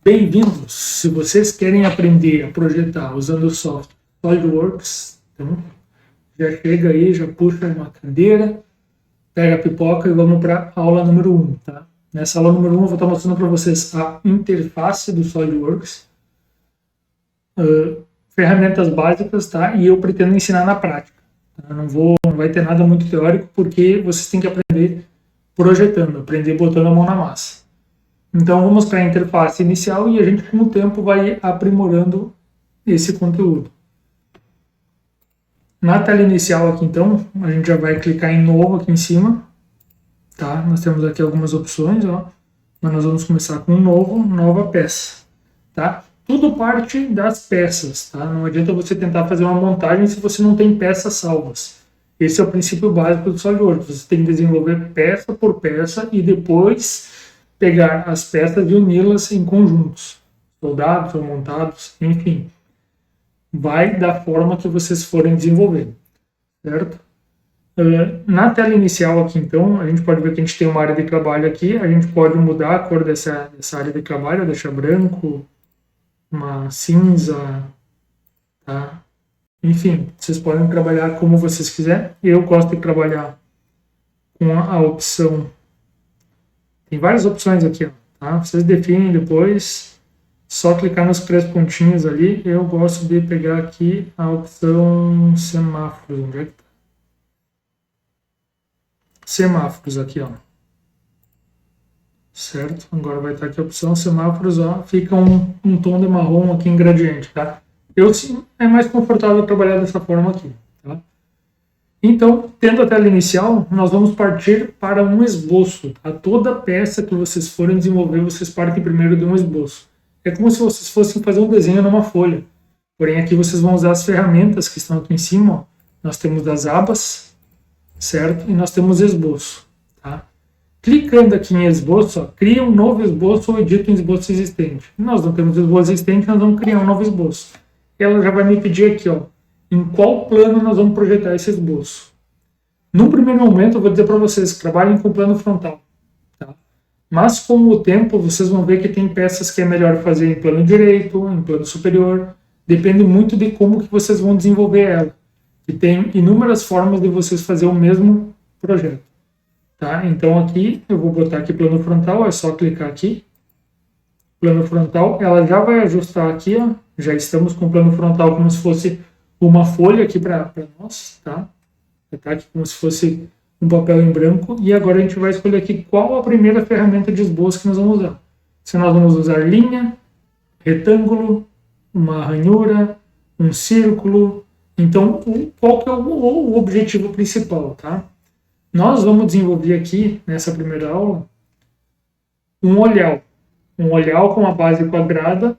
Bem-vindos! Se vocês querem aprender a projetar usando o software SolidWorks, então já chega aí, já puxa uma cadeira, pega a pipoca e vamos para a aula número 1, tá? Nessa aula número 1 eu vou estar mostrando para vocês a interface do SolidWorks, ferramentas básicas, tá? E eu pretendo ensinar na prática. Tá? Não vai ter nada muito teórico, porque vocês têm que aprender projetando, aprender botando a mão na massa. Então, vou mostrar a interface inicial e a gente, com o tempo, vai aprimorando esse conteúdo. Na tela inicial aqui, então, a gente já vai clicar em novo aqui em cima. Tá? Nós temos aqui algumas opções, ó. Mas nós vamos começar com novo, nova peça. Tá? Tudo parte das peças. Tá? Não adianta você tentar fazer uma montagem se você não tem peças salvas. Esse é o princípio básico do SolidWorks. Você tem que desenvolver peça por peça e depois pegar as peças e uni-las em conjuntos, soldados ou montados, enfim. Vai da forma que vocês forem desenvolver, certo? Na tela inicial aqui, então, a gente pode ver que a gente tem uma área de trabalho aqui, a gente pode mudar a cor dessa área de trabalho, deixar branco, uma cinza, tá? Enfim, vocês podem trabalhar como vocês quiserem. Eu gosto de trabalhar com a opção. Tem várias opções aqui, ó, tá? Vocês definem depois, só clicar nos 3 pontinhos ali. Eu gosto de pegar aqui a opção semáforos. Onde é que tá? Semáforos aqui, ó. Certo? Agora vai estar aqui a opção semáforos, ó. Fica um tom de marrom aqui em gradiente, tá? Sim, é mais confortável trabalhar dessa forma aqui, tá? Então, tendo a tela inicial, nós vamos partir para um esboço. Tá? Toda peça que vocês forem desenvolver, vocês partem primeiro de um esboço. É como se vocês fossem fazer um desenho numa folha. Porém, aqui vocês vão usar as ferramentas que estão aqui em cima. Ó. Nós temos as abas, certo? E nós temos esboço. Tá? Clicando aqui em esboço, ó, cria um novo esboço ou edita um esboço existente. Nós não temos esboço existente, nós vamos criar um novo esboço. Ela já vai me pedir aqui, ó, em qual plano nós vamos projetar esse esboço. No primeiro momento, eu vou dizer para vocês que trabalhem com plano frontal. Tá? Mas, com o tempo, vocês vão ver que tem peças que é melhor fazer em plano direito, em plano superior. Depende muito de como que vocês vão desenvolver ela. E tem inúmeras formas de vocês fazer o mesmo projeto. Tá? Então, aqui, eu vou botar aqui plano frontal, é só clicar aqui. Plano frontal, ela já vai ajustar aqui, ó. Já estamos com o plano frontal como se fosse uma folha aqui para nós, tá? Tá aqui como se fosse um papel em branco. E agora a gente vai escolher aqui qual a primeira ferramenta de esboço que nós vamos usar. Se nós vamos usar linha, retângulo, uma ranhura, um círculo. Então, qual que é o objetivo principal, tá? Nós vamos desenvolver aqui, nessa primeira aula, um olhal. Um olhal com uma base quadrada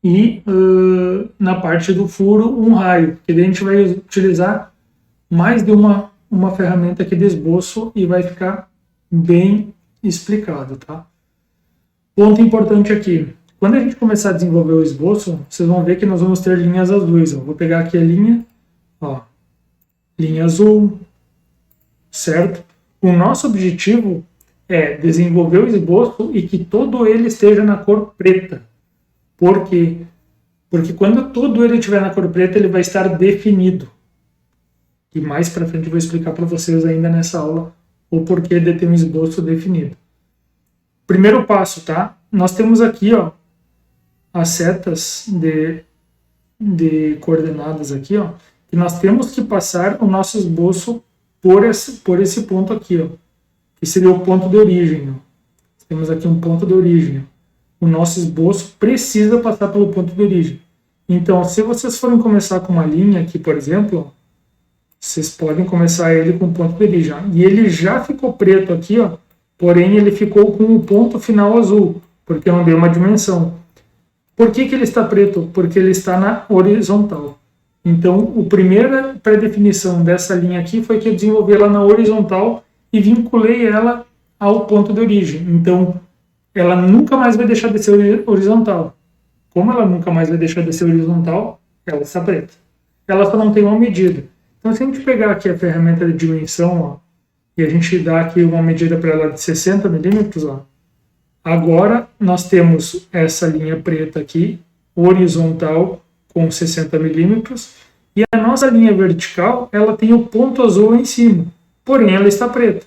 e na parte do furo um raio, porque daí a gente vai utilizar mais de uma ferramenta aqui de esboço e vai ficar bem explicado, tá? Ponto importante aqui, quando a gente começar a desenvolver o esboço, vocês vão ver que nós vamos ter linhas azuis, ó. Vou pegar aqui a linha, ó, linha azul, certo? O nosso objetivo é desenvolver o esboço e que todo ele esteja na cor preta. Por quê? Porque quando todo ele estiver na cor preta, ele vai estar definido. E mais para frente eu vou explicar para vocês ainda nessa aula o porquê de ter um esboço definido. Primeiro passo, tá? Nós temos aqui, ó, as setas de coordenadas aqui, ó, que nós temos que passar o nosso esboço por esse ponto aqui, ó, que seria o ponto de origem. Ó. Temos aqui um ponto de origem. O nosso esboço precisa passar pelo ponto de origem. Então, se vocês forem começar com uma linha aqui, por exemplo, ó, vocês podem começar ele com o ponto de origem. Ó, e ele já ficou preto aqui, ó, porém ele ficou com o ponto final azul, porque eu não dei uma dimensão. Por que ele está preto? Porque ele está na horizontal. Então, a primeira pré-definição dessa linha aqui foi que eu desenvolvi ela na horizontal e vinculei ela ao ponto de origem. Então, ela nunca mais vai deixar de ser horizontal. Como ela nunca mais vai deixar de ser horizontal, ela está preta. Ela só não tem uma medida. Então, se a gente pegar aqui a ferramenta de dimensão, ó, e a gente dá aqui uma medida para ela de 60 milímetros, ó, Agora nós temos essa linha preta aqui, horizontal, com 60 milímetros, e a nossa linha vertical, ela tem o ponto azul em cima, porém ela está preta.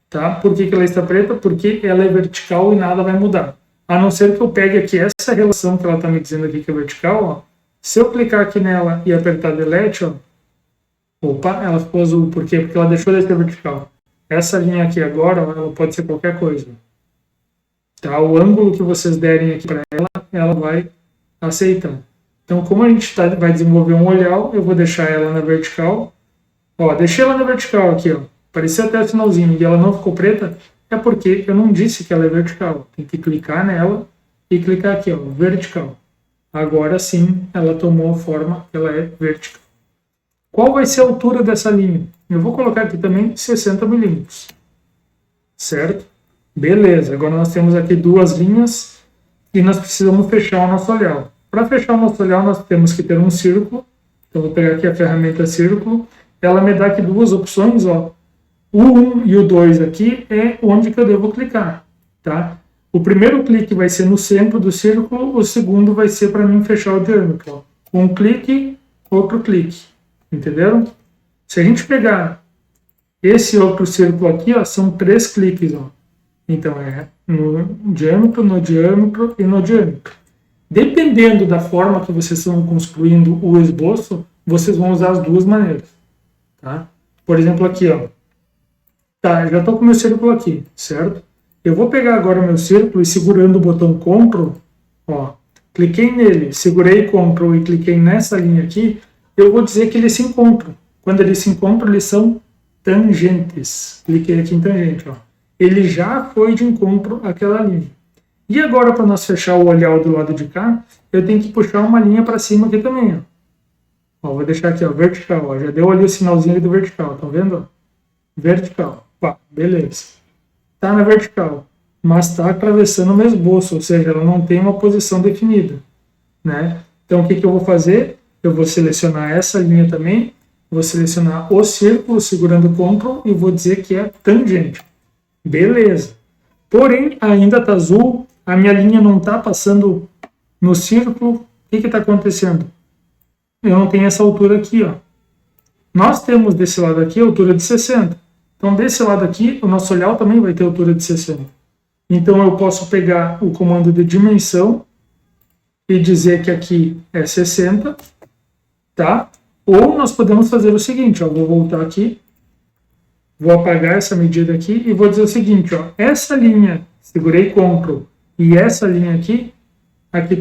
Tá? Por que ela está preta? Porque ela é vertical e nada vai mudar. A não ser que eu pegue aqui essa relação que ela está me dizendo aqui que é vertical, ó. Se eu clicar aqui nela e apertar delete, ó, opa, ela ficou azul. Por quê? Porque ela deixou de ser vertical. Essa linha aqui agora, ó, ela pode ser qualquer coisa. Tá? O ângulo que vocês derem aqui para ela, ela vai aceitar. Então, como a gente vai desenvolver um olhar, eu vou deixar ela na vertical. Ó, deixei ela na vertical aqui, ó. Apareceu até o sinalzinho e ela não ficou preta, é porque eu não disse que ela é vertical. Tem que clicar nela e clicar aqui, ó, vertical. Agora sim, ela tomou a forma, ela é vertical. Qual vai ser a altura dessa linha? Eu vou colocar aqui também 60 milímetros. Certo? Beleza, agora nós temos aqui duas linhas e nós precisamos fechar o nosso olhar. Para fechar o nosso olhar, nós temos que ter um círculo. Então, vou pegar aqui a ferramenta círculo. Ela me dá aqui duas opções, ó. O 1 e o 2 aqui é onde que eu devo clicar, tá? O primeiro clique vai ser no centro do círculo, o segundo vai ser para mim fechar o diâmetro, ó. Um clique, outro clique, entenderam? Se a gente pegar esse outro círculo aqui, ó, são 3 cliques, ó. Então é no diâmetro, no diâmetro e no diâmetro. Dependendo da forma que vocês estão construindo o esboço, vocês vão usar as duas maneiras, tá? Por exemplo, aqui, ó. Tá, já estou com o meu círculo aqui, certo? Eu vou pegar agora o meu círculo e segurando o botão Ctrl, ó, cliquei nele, segurei Ctrl e cliquei nessa linha aqui, eu vou dizer que eles se encontram. Quando eles se encontram, eles são tangentes. Cliquei aqui em tangente, ó. Ele já foi de encontro àquela linha. E agora, para nós fechar o olhar do lado de cá, eu tenho que puxar uma linha para cima aqui também, ó. Ó, vou deixar aqui, ó, vertical, ó. Já deu ali o sinalzinho do vertical, tá vendo? Ó? Vertical. Pá, beleza. Tá na vertical, mas está atravessando o meu esboço, ou seja, ela não tem uma posição definida, né? Então, o que eu vou fazer? Eu vou selecionar essa linha também, vou selecionar o círculo segurando Ctrl e vou dizer que é tangente. Beleza. Porém, ainda está azul, a minha linha não está passando no círculo. O que está acontecendo? Eu não tenho essa altura aqui, ó. Nós temos desse lado aqui a altura de 60. Então, desse lado aqui, o nosso olhar também vai ter altura de 60. Então, eu posso pegar o comando de dimensão e dizer que aqui é 60, tá? Ou nós podemos fazer o seguinte, ó, vou voltar aqui, vou apagar essa medida aqui e vou dizer o seguinte, ó, essa linha, segurei Ctrl, e essa linha aqui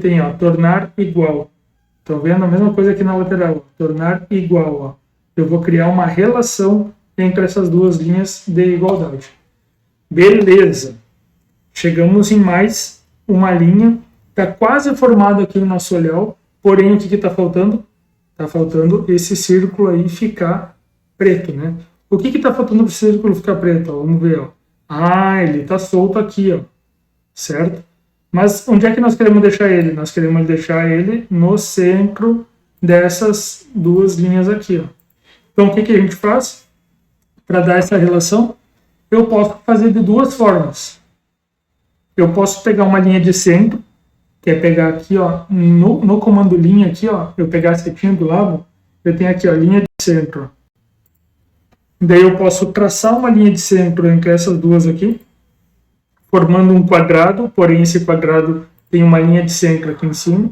tem, ó, tornar igual. Estão vendo a mesma coisa aqui na lateral, ó, tornar igual, ó. Eu vou criar uma relação entre essas duas linhas de igualdade. Beleza. Chegamos em mais uma linha. Está quase formado aqui o nosso olhar, porém o que está faltando? Está faltando esse círculo aí ficar preto, né? O que está faltando para o círculo ficar preto? Ó, vamos ver, ó. Ah, ele está solto aqui, ó. Certo? Mas onde é que nós queremos deixar ele? Nós queremos deixar ele no centro dessas duas linhas aqui, ó. Então o que a gente faz? Para dar essa relação, eu posso fazer de duas formas. Eu posso pegar uma linha de centro, que é pegar aqui, ó, no comando linha aqui, ó, eu pegar a setinha do lado, eu tenho aqui, ó, linha de centro. Daí eu posso traçar uma linha de centro entre essas duas aqui, formando um quadrado, porém esse quadrado tem uma linha de centro aqui em cima.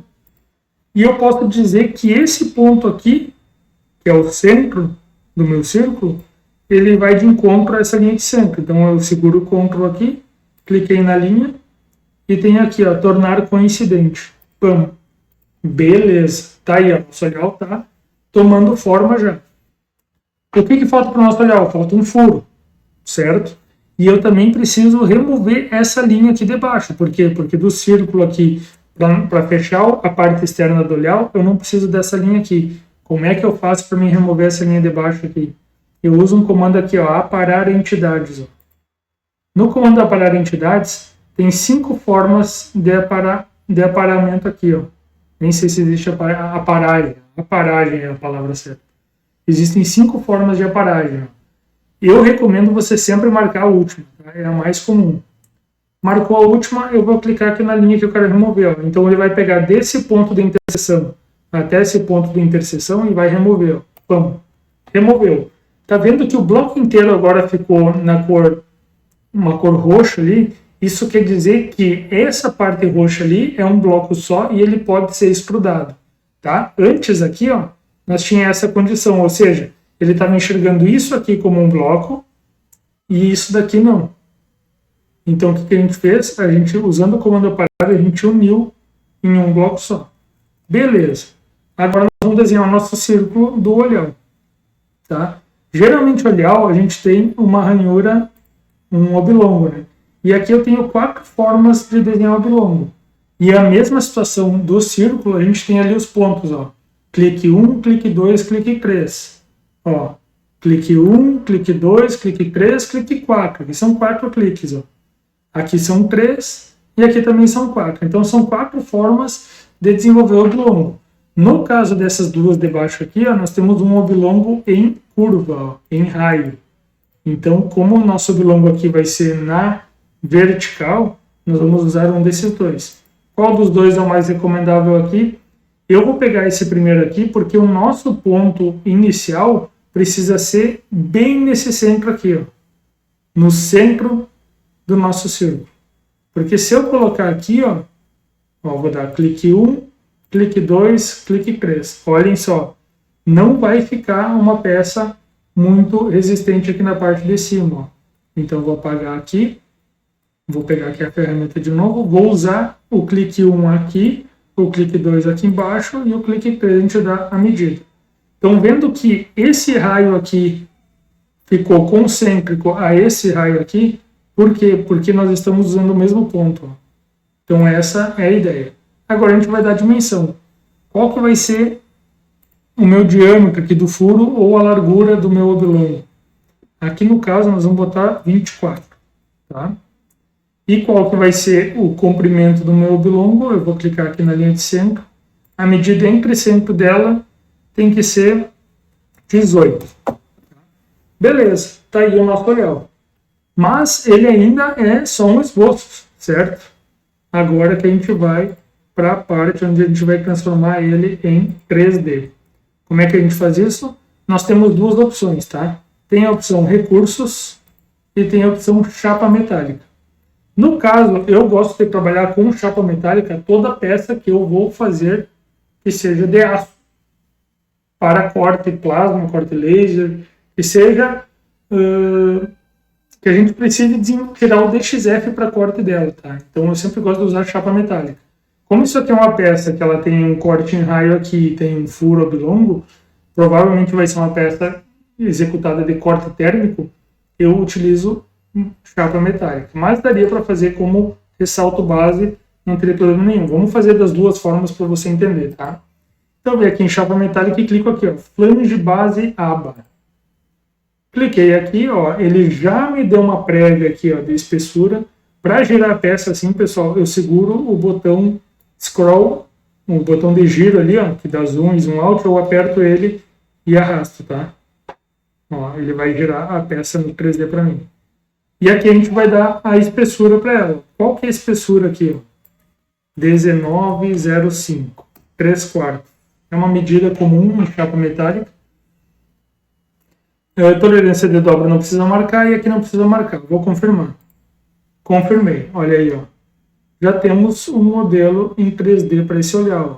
E eu posso dizer que esse ponto aqui, que é o centro do meu círculo, ele vai de encontro a essa linha de centro. Então eu seguro o Ctrl aqui, cliquei na linha e tem aqui, ó, tornar coincidente. Pam. Beleza. Tá aí, ó, nosso olhar tá tomando forma já. O que falta para o nosso olhar? Falta um furo, certo? E eu também preciso remover essa linha aqui de baixo. Por quê? Porque do círculo aqui, para fechar a parte externa do olhar, eu não preciso dessa linha aqui. Como é que eu faço para mim remover essa linha de baixo aqui? Eu uso um comando aqui, ó, aparar entidades. Ó. No comando aparar entidades, tem 5 formas de aparamento aqui. Ó. Nem sei se existe aparagem. Aparagem é a palavra certa. Existem 5 formas de aparagem. Ó. Eu recomendo você sempre marcar a última, tá? É a mais comum. Marcou a última, eu vou clicar aqui na linha que eu quero remover. Ó. Então ele vai pegar desse ponto de interseção até esse ponto de interseção e vai remover. Ó. Pum. Removeu. Tá vendo que o bloco inteiro agora ficou na cor, uma cor roxa ali? Isso quer dizer que essa parte roxa ali é um bloco só e ele pode ser extrudado. Tá? Antes aqui, ó, nós tínhamos essa condição, ou seja, ele estava enxergando isso aqui como um bloco e isso daqui não. Então, o que a gente fez? A gente, usando o comando aparelho, a gente uniu em um bloco só. Beleza. Agora, nós vamos desenhar o nosso círculo do olhão. Tá? Geralmente, o olhão, a gente tem uma ranhura, um oblongo, né? E aqui eu tenho 4 formas de desenhar o oblongo. E a mesma situação do círculo, a gente tem ali os pontos, ó. Clique 1, clique 2, clique 3. Ó, clique 1, clique 2, clique 3, clique 4. Aqui são 4 cliques, ó. Aqui são 3 e aqui também são 4. Então são 4 formas de desenvolver o oblongo. No caso dessas duas de baixo aqui, ó, nós temos um oblongo em curva, ó, em raio. Então, como o nosso oblongo aqui vai ser na vertical, nós vamos usar um desses dois. Qual dos dois é o mais recomendável aqui? Eu vou pegar esse primeiro aqui porque o nosso ponto inicial precisa ser bem nesse centro aqui, ó, no centro do nosso círculo. Porque se eu colocar aqui, ó, vou dar clique 1, clique 2, clique 3. Olhem só, não vai ficar uma peça muito resistente aqui na parte de cima. Ó. Então vou apagar aqui, vou pegar aqui a ferramenta de novo, vou usar o clique 1 aqui, o clique 2 aqui embaixo e o clique 3 a gente dá a medida. Então vendo que esse raio aqui ficou concêntrico a esse raio aqui, por quê? Porque nós estamos usando o mesmo ponto. Ó. Então essa é a ideia. Agora a gente vai dar a dimensão. Qual que vai ser o meu diâmetro aqui do furo ou a largura do meu oblongo? Aqui no caso nós vamos botar 24. Tá? E qual que vai ser o comprimento do meu oblongo? Eu vou clicar aqui na linha de centro. A medida entre centro dela tem que ser 18. Beleza, tá aí o nosso olhão. Mas ele ainda é só um esboço, certo? Agora que a gente vai para a parte onde a gente vai transformar ele em 3D. Como é que a gente faz isso? Nós temos duas opções, tá? Tem a opção recursos e tem a opção chapa metálica. No caso, eu gosto de trabalhar com chapa metálica toda peça que eu vou fazer que seja de aço. Para corte plasma, corte laser, que seja... que a gente precise tirar o DXF para corte dela, tá? Então eu sempre gosto de usar chapa metálica. Como isso aqui é uma peça que ela tem um corte em raio aqui e tem um furo oblongo, provavelmente vai ser uma peça executada de corte térmico, eu utilizo chapa metálica. Mas daria para fazer como ressalto base, não teria problema nenhum. Vamos fazer das duas formas para você entender, tá? Então eu venho aqui em chapa metálica e clico aqui, ó, flange base aba. Cliquei aqui, ó, ele já me deu uma prévia aqui, ó, de espessura. Para girar a peça assim, pessoal, eu seguro o botão scroll, o botão de giro ali, ó, que dá zoom e zoom out, eu aperto ele e arrasto, tá? Ó, ele vai girar a peça no 3D para mim. E aqui a gente vai dar a espessura para ela. Qual que é a espessura aqui, ó? 19,05, 3/4. É uma medida comum em chapa metálica. Tolerância de dobra não precisa marcar e aqui não precisa marcar. Vou confirmar. Confirmei. Olha aí, ó. Já temos um modelo em 3D para esse olhar. Ó.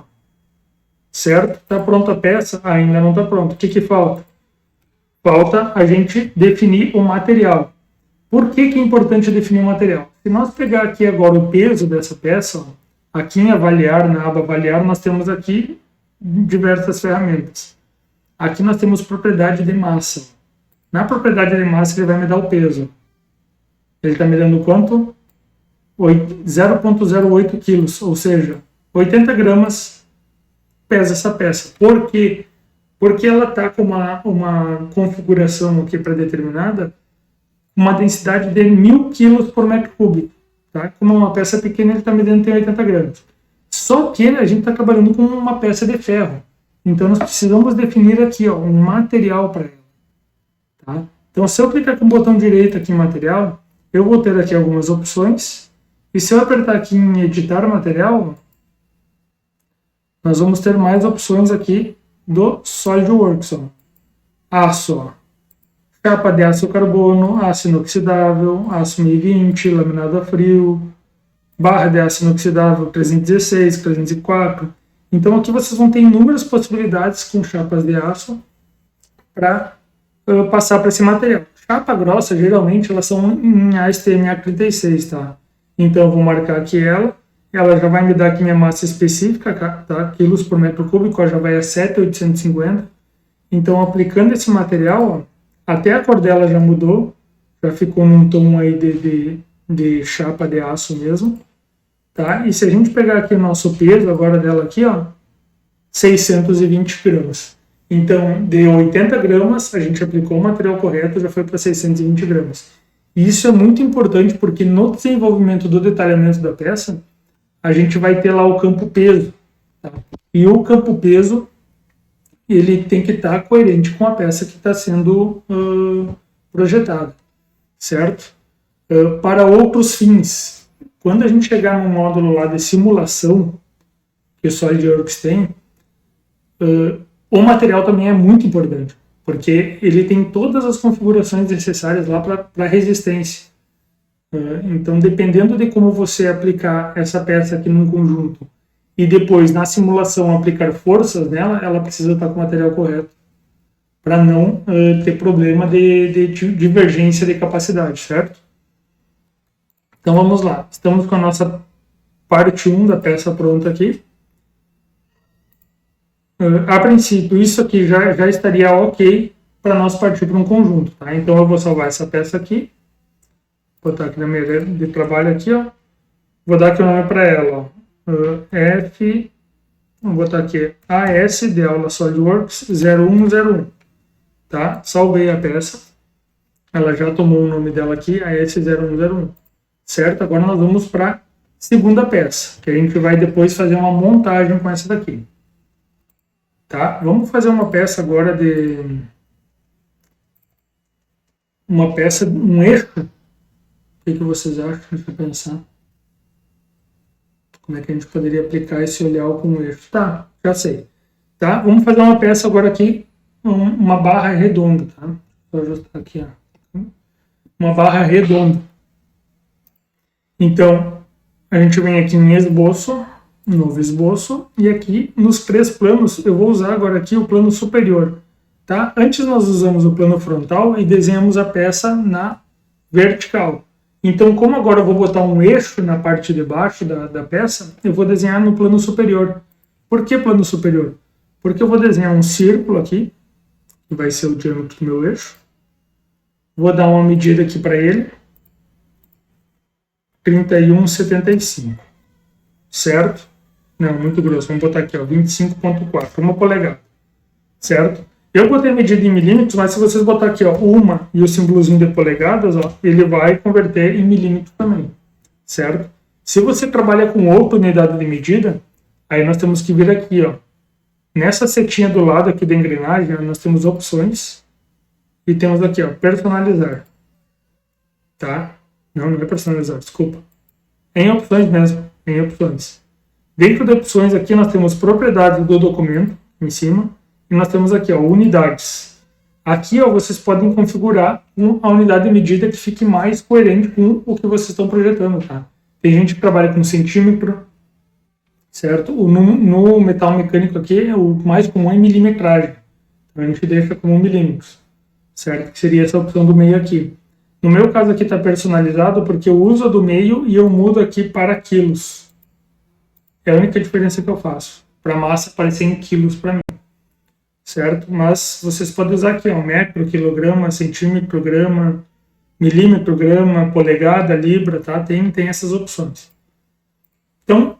Certo? Está pronta a peça? Ainda não está pronta. O que que falta? Falta a gente definir o material. Por que que é importante definir o material? Se nós pegar aqui agora o peso dessa peça, ó, aqui em avaliar, na aba avaliar, nós temos aqui diversas ferramentas. Aqui nós temos propriedade de massa. Na propriedade de massa ele vai me dar o peso. Ele está me dando quanto? 0,08 quilos, ou seja, 80 gramas pesa essa peça. Por quê? Porque ela está com uma configuração aqui predeterminada, uma densidade de 1000 quilos por metro cúbico. Tá? Como é uma peça pequena, ele está me dando 80 gramas. Só que a gente está trabalhando com uma peça de ferro. Então nós precisamos definir aqui, ó, um material para ela. Tá? Então se eu clicar com o botão direito aqui em material, eu vou ter aqui algumas opções E se eu apertar aqui em editar material, nós vamos ter mais opções aqui do SolidWorks. Ó. Aço, ó. Chapa de aço carbono, aço inoxidável, aço 1020, laminado a frio, barra de aço inoxidável 316, 304. Então aqui vocês vão ter inúmeras possibilidades com chapas de aço para passar para esse material. Chapa grossa, geralmente, elas são em ASTM A36, tá? Então eu vou marcar aqui ela já vai me dar aqui minha massa específica, tá? Quilos por metro cúbico, já vai a 7,850. Então aplicando esse material, ó, até a cor dela já mudou, já ficou num tom aí de chapa de aço mesmo, tá? E se a gente pegar aqui o nosso peso agora dela aqui, ó, 620 gramas. Então, de 80 gramas, a gente aplicou o material correto, já foi para 620 gramas. E isso é muito importante porque no desenvolvimento do detalhamento da peça, a gente vai ter lá o campo peso, tá? E o campo peso, ele tem que estar coerente com a peça que está sendo projetada, certo? Para outros fins, quando a gente chegar no módulo lá de simulação, que o SolidWorks tem, o material também é muito importante, porque ele tem todas as configurações necessárias lá para resistência. Então, dependendo de como você aplicar essa peça aqui num conjunto, e depois, na simulação, aplicar forças nela, ela precisa estar com o material correto, para não ter problema de divergência de capacidade, certo? Então, vamos lá. Estamos com a nossa parte 1 da peça pronta aqui. A princípio, isso aqui já estaria ok para nós partir para um conjunto, tá? Então, eu vou salvar essa peça aqui. Vou botar aqui na minha área de trabalho aqui, ó. Vou dar aqui o nome para ela, ó. Vou botar aqui AS de aula SolidWorks 0101, tá? Salvei a peça, ela já tomou o nome dela aqui, AS 0101, certo? Agora nós vamos para a segunda peça, que a gente vai depois fazer uma montagem com essa daqui, tá? Vamos fazer uma peça agora um eixo. O que vocês acham? Deixa eu pensar. Como é que a gente poderia aplicar esse oleal com o eixo? Tá, já sei. Tá? Vamos fazer uma peça agora aqui, uma barra redonda, tá? Vou ajustar aqui, ó. Uma barra redonda. Então, a gente vem aqui em esboço, novo esboço, e aqui nos 3 planos, eu vou usar agora aqui o plano superior, tá? Antes nós usamos o plano frontal e desenhamos a peça na vertical. Então, como agora eu vou botar um eixo na parte de baixo da peça, eu vou desenhar no plano superior. Por que plano superior? Porque eu vou desenhar um círculo aqui, que vai ser o diâmetro do meu eixo. Vou dar uma medida aqui para ele. 31,75. Certo? Não, muito grosso. Vamos botar aqui, ó, 25,4. 1 polegada. Certo? Eu botei medida em milímetros, mas se vocês botar aqui, ó, uma e o símbolozinho de polegadas, ó, ele vai converter em milímetros também, certo? Se você trabalha com outra unidade de medida, aí nós temos que vir aqui, ó, nessa setinha do lado aqui da engrenagem, ó, nós temos opções e temos aqui, ó, personalizar, tá? Não é personalizar, desculpa. Em opções mesmo, em opções. Dentro de opções aqui nós temos propriedades do documento em cima. E nós temos aqui, ó, unidades. Aqui, ó, vocês podem configurar a unidade de medida que fique mais coerente com o que vocês estão projetando, tá? Tem gente que trabalha com centímetro, certo? No metal mecânico aqui, o mais comum é milimetragem. Então a gente deixa como milímetros, certo? Que seria essa opção do meio aqui. No meu caso aqui está personalizado porque eu uso a do meio e eu mudo aqui para quilos. É a única diferença que eu faço. Para a massa aparecer em quilos para mim. Certo? Mas vocês podem usar aqui, ó, metro, quilograma, centímetro, grama, milímetro, grama, polegada, libra, tá? Tem essas opções. Então,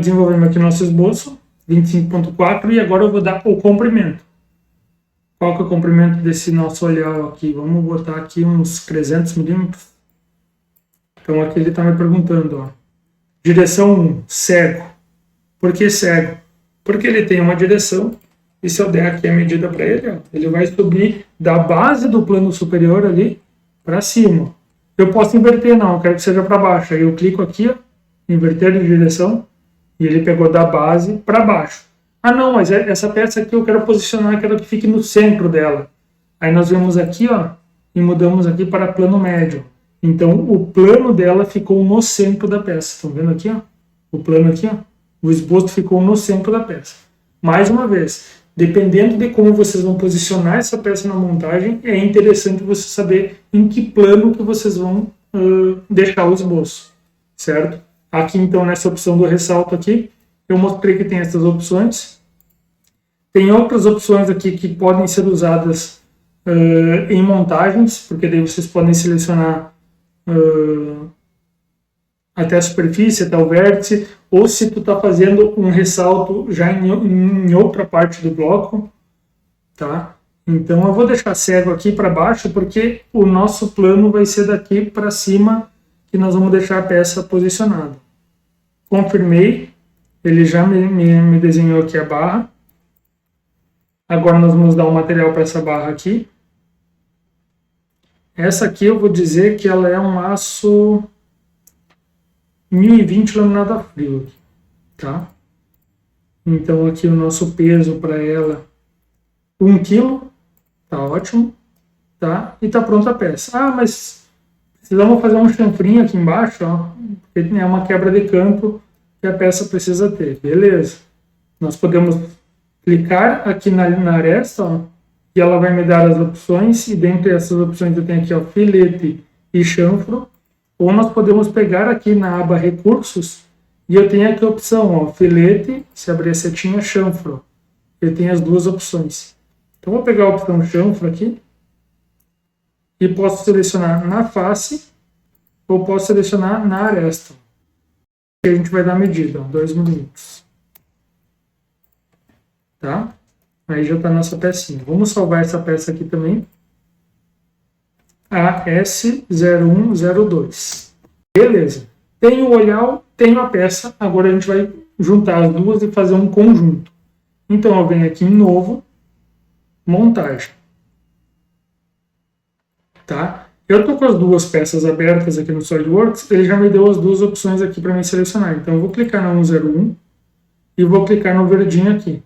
desenvolvemos aqui nosso esboço, 25,4, e agora eu vou dar o comprimento. Qual que é o comprimento desse nosso oleal aqui? Vamos botar aqui uns 300 milímetros. Então, aqui ele está me perguntando, ó, direção 1, cego. Por que cego? Porque ele tem uma direção. E se eu der aqui a medida para ele, ó, ele vai subir da base do plano superior ali para cima. Eu posso inverter, não, eu quero que seja para baixo. Aí eu clico aqui, ó, inverter de direção, e ele pegou da base para baixo. Ah, não, mas essa peça aqui eu quero posicionar, quero que fique no centro dela. Aí nós vemos aqui, ó, e mudamos aqui para plano médio. Então, o plano dela ficou no centro da peça. Estão vendo aqui, ó? O plano aqui, ó? O esboço ficou no centro da peça. Mais uma vez, dependendo de como vocês vão posicionar essa peça na montagem, é interessante você saber em que plano que vocês vão deixar o esboço, certo? Aqui, então, nessa opção do ressalto aqui, eu mostrei que tem essas opções. Tem outras opções aqui que podem ser usadas em montagens, porque daí vocês podem selecionar até a superfície, até o vértice, ou se tu está fazendo um ressalto já em outra parte do bloco, tá? Então eu vou deixar cego aqui para baixo, porque o nosso plano vai ser daqui para cima, que nós vamos deixar a peça posicionada. Confirmei, ele já me desenhou aqui a barra. Agora nós vamos dar o material para essa barra aqui. Essa aqui eu vou dizer que ela é um aço 1020 laminado a frio, tá? Então aqui o nosso peso para ela 1 kg, tá ótimo, tá? E tá pronta a peça. Ah, mas precisamos fazer um chanfrinho aqui embaixo, ó, porque é uma quebra de canto que a peça precisa ter. Beleza. Nós podemos clicar aqui na aresta, ó, e ela vai me dar as opções, e dentre essas opções eu tenho aqui, ó, filete e chanfro. Ou nós podemos pegar aqui na aba recursos, e eu tenho aqui a opção, ó, filete, se abrir a setinha, chanfro. Eu tenho as duas opções. Então vou pegar a opção chanfro aqui, e posso selecionar na face, ou posso selecionar na aresta. E a gente vai dar a medida, ó, 2 milímetros. Tá? Aí já está a nossa pecinha. Vamos salvar essa peça aqui também. A S0102. Beleza. Tenho o olhar, tenho a peça. Agora a gente vai juntar as duas e fazer um conjunto. Então eu venho aqui em novo, montagem. Tá? Eu estou com as duas peças abertas aqui no SolidWorks. Ele já me deu as duas opções aqui para mim selecionar. Então eu vou clicar na 101 e vou clicar no verdinho aqui.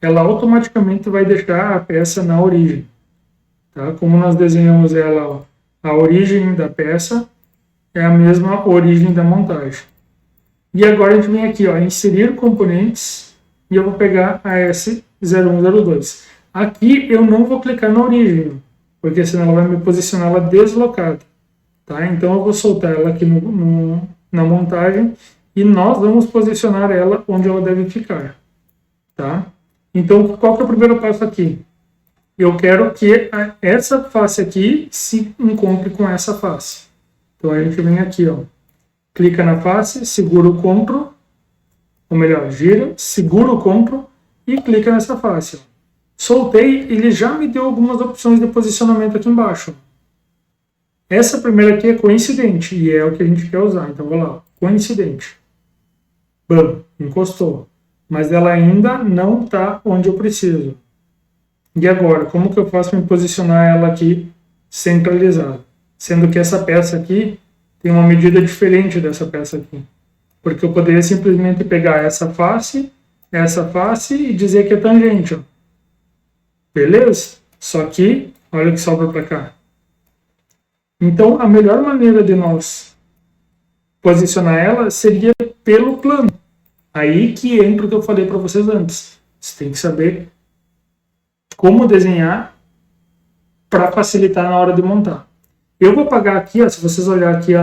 Ela automaticamente vai deixar a peça na origem. Tá? Como nós desenhamos ela, ó, a origem da peça é a mesma origem da montagem. E agora a gente vem aqui, ó, inserir componentes, e eu vou pegar a S0102. Aqui eu não vou clicar na origem, porque senão ela vai me posicionar ela deslocada. Tá? Então eu vou soltar ela aqui na montagem, e nós vamos posicionar ela onde ela deve ficar. Tá? Então, qual que é o primeiro passo aqui? Eu quero que essa face aqui se encontre com essa face. Então, a gente vem aqui, ó, clica na face, segura o CTRL, ou melhor, gira, segura o CTRL e clica nessa face. Ó. Soltei, ele já me deu algumas opções de posicionamento aqui embaixo. Essa primeira aqui é coincidente, e é o que a gente quer usar. Então, vou lá, coincidente. Bam, encostou. Mas ela ainda não está onde eu preciso. E agora, como que eu faço para posicionar ela aqui centralizada? Sendo que essa peça aqui tem uma medida diferente dessa peça aqui. Porque eu poderia simplesmente pegar essa face e dizer que é tangente. Ó. Beleza? Só que, olha o que sobra para cá. Então, a melhor maneira de nós posicionar ela seria pelo plano. Aí que entra o que eu falei para vocês antes. Você tem que saber como desenhar para facilitar na hora de montar. Eu vou apagar aqui, ó, se vocês olharem aqui, ó,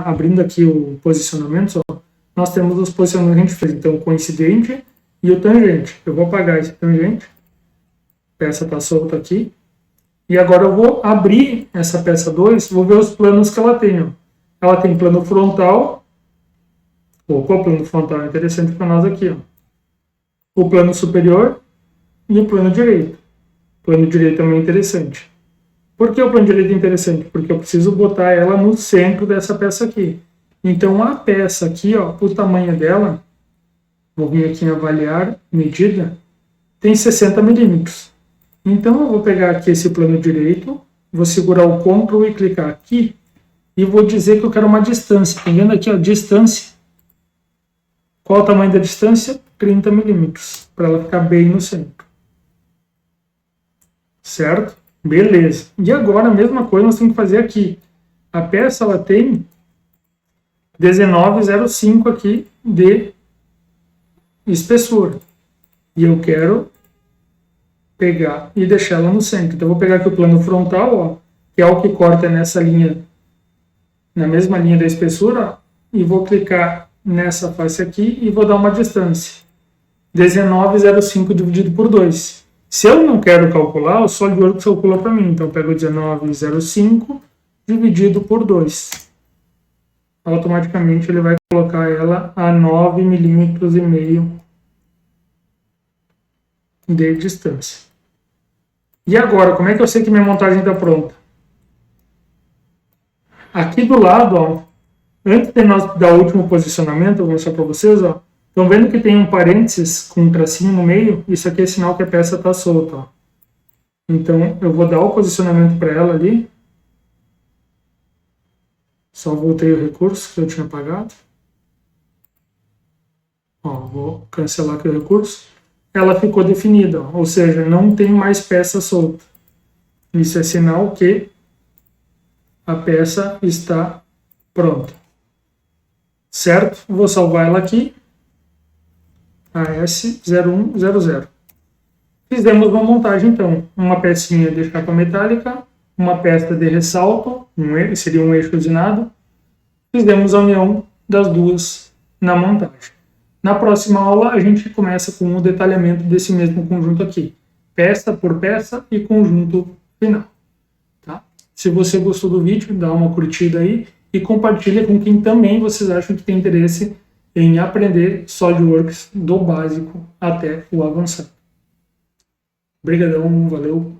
abrindo aqui o posicionamento, ó, nós temos os posicionamentos que a gente fez. Então, o coincidente e o tangente. Eu vou apagar esse tangente. A peça está solta aqui. E agora eu vou abrir essa peça 2, vou ver os planos que ela tem. Ó. Ela tem plano frontal. Opa, o plano frontal é interessante para nós aqui. Ó. O plano superior e o plano direito. O plano direito também é interessante. Por que o plano direito é interessante? Porque eu preciso botar ela no centro dessa peça aqui. Então a peça aqui, ó, o tamanho dela, vou vir aqui em avaliar, medida, tem 60 milímetros. Então eu vou pegar aqui esse plano direito, vou segurar o CTRL e clicar aqui, e vou dizer que eu quero uma distância. Tá vendo aqui, ó, distância. Qual o tamanho da distância? 30 milímetros, para ela ficar bem no centro. Certo? Beleza. E agora a mesma coisa nós temos que fazer aqui. A peça ela tem 19,05 aqui de espessura. E eu quero pegar e deixar ela no centro. Então eu vou pegar aqui o plano frontal, ó, que é o que corta nessa linha, na mesma linha da espessura, ó, e vou clicar nessa face aqui e vou dar uma distância. 19,05 dividido por 2. Se eu não quero calcular, o SolidWorks calcula para mim. Então eu pego 19,05 dividido por 2. Automaticamente ele vai colocar ela a 9,5 milímetros de distância. E agora, como é que eu sei que minha montagem está pronta? Aqui do lado, ó, antes de nós dar o último posicionamento, eu vou mostrar para vocês, ó. Estão vendo que tem um parênteses com um tracinho no meio? Isso aqui é sinal que a peça está solta, ó. Então, eu vou dar o posicionamento para ela ali. Só voltei o recurso que eu tinha apagado. Ó, vou cancelar aqui o recurso. Ela ficou definida, ó, ou seja, não tem mais peça solta. Isso é sinal que a peça está pronta. Certo? Vou salvar ela aqui. AS0100. Fizemos uma montagem, então. Uma pecinha de capa metálica, uma peça de ressalto, seria um eixo usinado. Fizemos a união das duas na montagem. Na próxima aula, a gente começa com o detalhamento desse mesmo conjunto aqui. Peça por peça e conjunto final. Tá? Se você gostou do vídeo, dá uma curtida aí e compartilha com quem também vocês acham que tem interesse em aprender SolidWorks do básico até o avançado. Obrigadão, valeu!